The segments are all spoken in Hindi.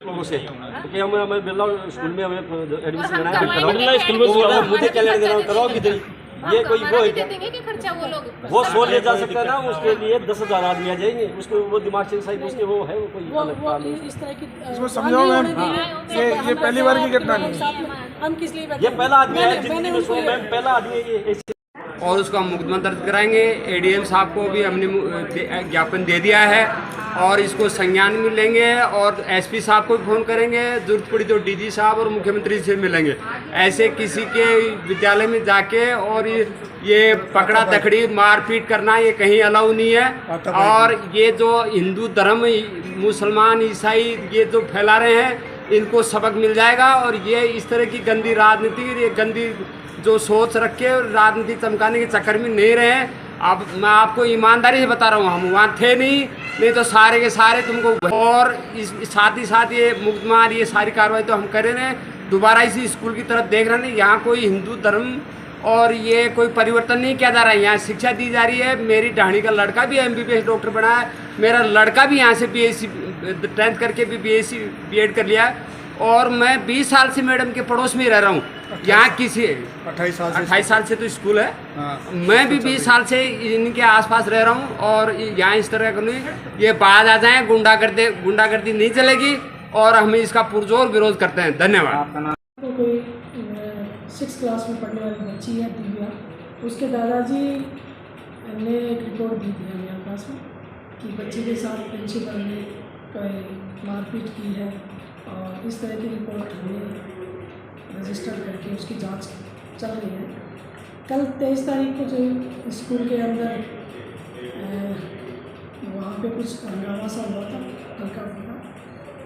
लोगों से क्योंकि हमें बिरला स्कूल में हमें एडमिशन लेना है, बिरला स्कूल में मुझे क्या लेना देना कराओ किधर ये कोई वो है क्या? खर्चा वो 100 ले जा सकता है ना, उसके लिए 10,000 आदमी आ जाएंगे, उसको वो दिमाग से साइड उसके वो है वो कोई अलग काम है। इस तरह की इसको समझाओ मैम, ये पहली बार की घटना नहीं है। हम किस लिए ये पहला आदमी है जिंदगी में, सो मैम पहला आदमी है ये। और उसका मुकदमा दर्ज कराएंगे। एडीएम साहब को भी हमने ज्ञापन दे दिया है और इसको संज्ञान में लेंगे और एसपी साहब को भी फ़ोन करेंगे। जरूरत पड़ी तो डीजी साहब और मुख्यमंत्री से मिलेंगे। ऐसे किसी के विद्यालय में जाके और ये पकड़ा तकड़ी मारपीट करना ये कहीं अलाउ नहीं है। और ये जो हिंदू धर्म मुसलमान ईसाई ये जो फैला रहे हैं इनको सबक मिल जाएगा। और ये इस तरह की गंदी राजनीति, ये गंदी जो सोच रख के राजनीति चमकाने के चक्कर में नहीं रहे। अब मैं आपको ईमानदारी से बता रहा हूँ, हम वहाँ थे नहीं तो सारे के सारे तुमको। और इस साथ ही साथ ये मुकदमा ये सारी कार्रवाई तो हम कर रहे हैं। दोबारा इसी स्कूल की तरफ देख रहे हैं। यहाँ कोई हिंदू धर्म और ये कोई परिवर्तन नहीं किया जा रहा है। यहाँ शिक्षा दी जा रही है। मेरी ढाणी का लड़का भी MBBS डॉक्टर बना है। मेरा लड़का भी यहाँ से BSc 10th करके भी BSc B.Ed कर लिया है। और मैं 20 साल से मैडम के पड़ोस में रह रहा हूँ। यहाँ किसी 28 साल से तो स्कूल है। मैं भी 20 साल से इनके आसपास रह रहा हूँ। और यहाँ इस तरह का नहीं, ये बात आ जाए गुंडागर्दी नहीं चलेगी और हम इसका पुरजोर विरोध करते हैं। धन्यवाद। तो कोई 6th क्लास में पढ़ने वाली बच्ची है दिव्या, उसके दादाजी ने एक रिपोर्ट दी थी हमारे पास में कि बच्चे के साथ प्रिंसिपल ने कोई मारपीट की है। और इस तरह की रिपोर्ट हमें रजिस्टर करके उसकी जांच चल रही है। कल 23 तारीख को जो स्कूल के अंदर वहाँ पे कुछ हंगामा सा हुआ था हल्का फुल्का,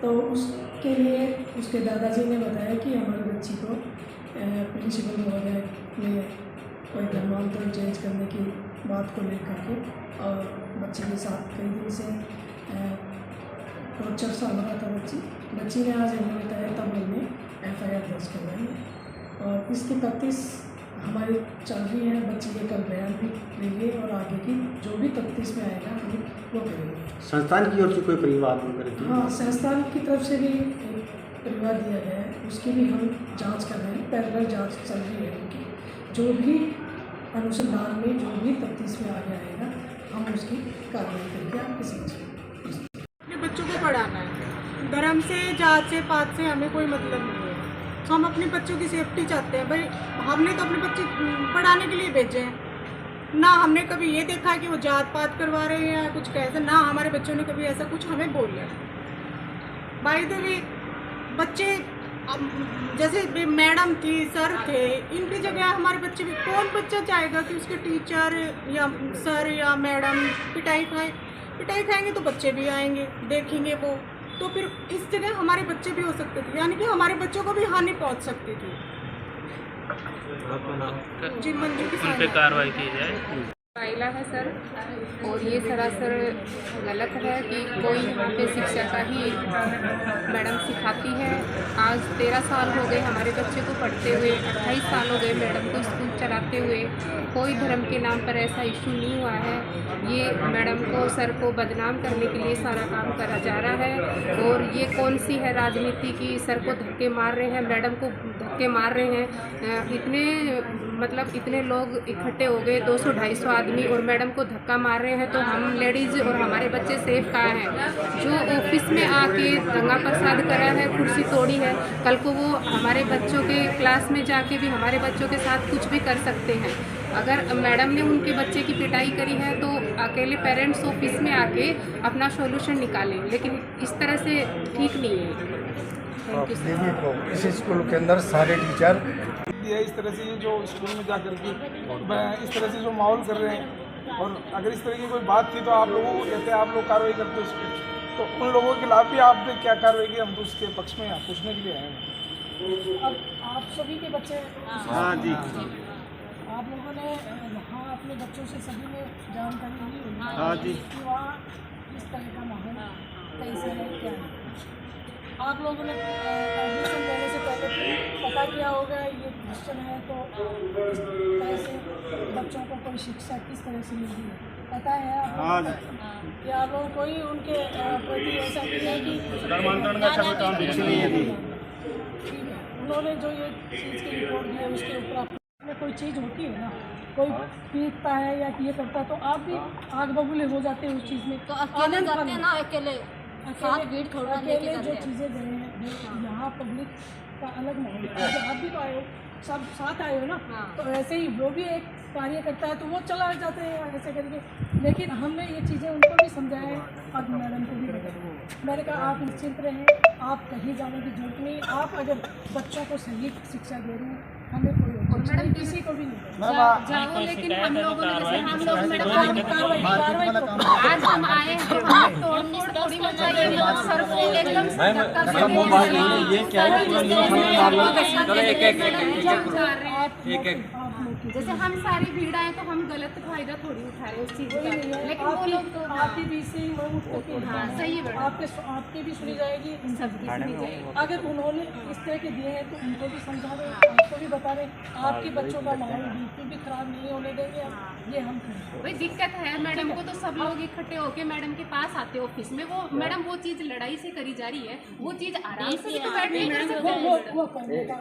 तो उसके लिए उसके दादाजी ने बताया कि हमारी बच्ची को प्रिंसिपल महोदय ने कोई धर्मांतरण चेंज करने की बात को लेकर के और बच्ची के साथ कई दिन से टॉर्चर सा हो रहा था। बच्ची ने आज हमें बताया, तब हमने FIR दर्ज करवाई है और इसकी तफ्तीश हमारी चल रही है। बच्ची के कल बयान भी लेंगे और आगे की जो भी तफ्तीश में आएगा हम वो करेंगे। संस्थान की ओर से कोई परिवार करेगी? हाँ, संस्थान की तरफ से भी परिवार दिया गया है, उसकी भी हम जांच कर रहे हैं। पैरेलल जांच चल रही है उनकी। जो भी अनुसंधान में जो भी तफ्तीश में आगे आएगा हम उसकी कार्रवाई करके आपके समझ बच्चों को पढ़ाना है। धर्म से, जात से, पात से हमें कोई मतलब नहीं है। हम अपने बच्चों की सेफ्टी चाहते हैं। भाई हमने तो अपने बच्चे पढ़ाने के लिए भेजे हैं ना। हमने कभी ये देखा कि वो जात पात करवा रहे हैं या कुछ कैसे, ना हमारे बच्चों ने कभी ऐसा कुछ हमें बोला। बाय द वे बच्चे जैसे मैडम थी, सर थे, इनकी जगह हमारे बच्चे भी, कौन बच्चा चाहेगा कि उसके टीचर या सर या मैडम पिटाई खाएंगे तो बच्चे भी आएंगे, देखेंगे वो, तो फिर इस जगह हमारे बच्चे भी हो सकते थे, यानी कि हमारे बच्चों को भी हानि पहुंच सकती थी। जी मंजू की कार्रवाई की जाए। आइला है सर, और ये सरासर गलत है कि कोई यहाँ पे शिक्षा का ही मैडम सिखाती है। आज 13 साल हो गए हमारे बच्चे को पढ़ते हुए, 28 साल हो गए मैडम को स्कूल चलाते हुए। कोई धर्म के नाम पर ऐसा इशू नहीं हुआ है। ये मैडम को, सर को बदनाम करने के लिए सारा काम करा जा रहा है। और ये कौन सी है राजनीति की, सर को धक्के मार रहे हैं, मैडम को धक्के मार रहे हैं। इतने लोग इकट्ठे हो गए, 200-250 आदमी, और मैडम को धक्का मार रहे हैं, तो हम लेडीज़ और हमारे बच्चे सेफ कहाँ हैं? जो ऑफिस में आके दंगा फसाद करा है, कुर्सी तोड़ी है, कल को वो हमारे बच्चों के क्लास में जाके भी हमारे बच्चों के साथ कुछ भी कर सकते हैं। अगर मैडम ने उनके बच्चे की पिटाई करी है तो अकेले पेरेंट्स ऑफिस में आके अपना सॉल्यूशन निकालें, लेकिन इस तरह से ठीक नहीं है। इस स्कूल के अंदर सारे टीचर इस तरह से जो स्कूल में जाकर के इस तरह से जो माहौल कर रहे हैं, और अगर इस तरह की कोई बात थी तो आप लोगों को कहते हैं, आप लोग कार्रवाई करते उस पर, तो उन लोगों के खिलाफ भी आपने क्या कार्रवाई की? हम तो उसके पक्ष में पूछने के लिए आए हैं। अब आप सभी के बच्चे, हाँ जी, आप लोगों ने वहाँ अपने बच्चों से सभी ने जानकारी ली होगी? हाँ जी, कि वहाँ इस तरह का माहौल कैसे है, क्या है? आप लोगों ने एडमिशन लेने से पहले पता किया होगा ये क्वेश्चन है, तो इस तरह से बच्चों को कोई शिक्षा किस तरह से मिलती है? पता है आपको? हाँ जी। कि आप लोगों को ही उनके प्रति ऐसा नहीं है कि धर्मांतरण का अच्छा कोई काम पीछे नहीं है जी। ठीक है, उन्होंने जो ये चीज़ की रिपोर्ट दी है उसके ऊपर आपने कोई चीज़ होती है ना, कोई पीटता है या ये करता है तो आप भी आग बबूले हो जाते हैं उस चीज़ में। तो अकेले जाते हैं ना, अकेले साथ भीड़ थोड़ा लेके अकेले जो जाते हैं। चीज़ें गए हैं यहाँ पब्लिक का अलग माहौल है, आप भी तो आए हो, सब साथ आए हो ना, हाँ। तो ऐसे ही वो भी एक कार्य करता है तो वो चला जाते हैं ऐसे करके। लेकिन हमने ये चीज़ें उनको भी समझाया है और मैडम को भी बताया। मैंने कहा आप निश्चिंत रहें, आप कहीं जाने की जरूरत नहीं, आप अगर बच्चों को सही शिक्षा दे रहे हैं हमें कोई ऑब्जेक्शन नहीं, किसी को भी नहीं जाओ, लेकिन हम लोगों ने जैसे हम लोग मैडम आज हम आए हैं तो हमें तोड़नी थोड़ी मचाइए, मतलब सर को एकदम ये क्या है जैसे हम सारी भीड़ आए तो हम गलत फायदा थोड़ी उठा रहे उस चीज का, लेकिन वो लोग तो आपकी भी से लोग उठ करके हाँ सही है मैडम, आपकी भी सुनी जाएगी, इन सबकी सुनी जाएगी। अगर उन्होंने इस तरह के दिए हैं तो उनको भी समझा रहे, आपको भी बता रहे, आपके बच्चों का माहौल बिल्कुल भी खराब नहीं होने देंगे, ये हम करेंगे। वही दिक्कत है मैडम को, तो सब लोग इकट्ठे होके मैडम के पास आते ऑफिस में, वो मैडम वो चीज लड़ाई से करी जा रही है, वो चीज आराम से भी तो बैठ के वो करने का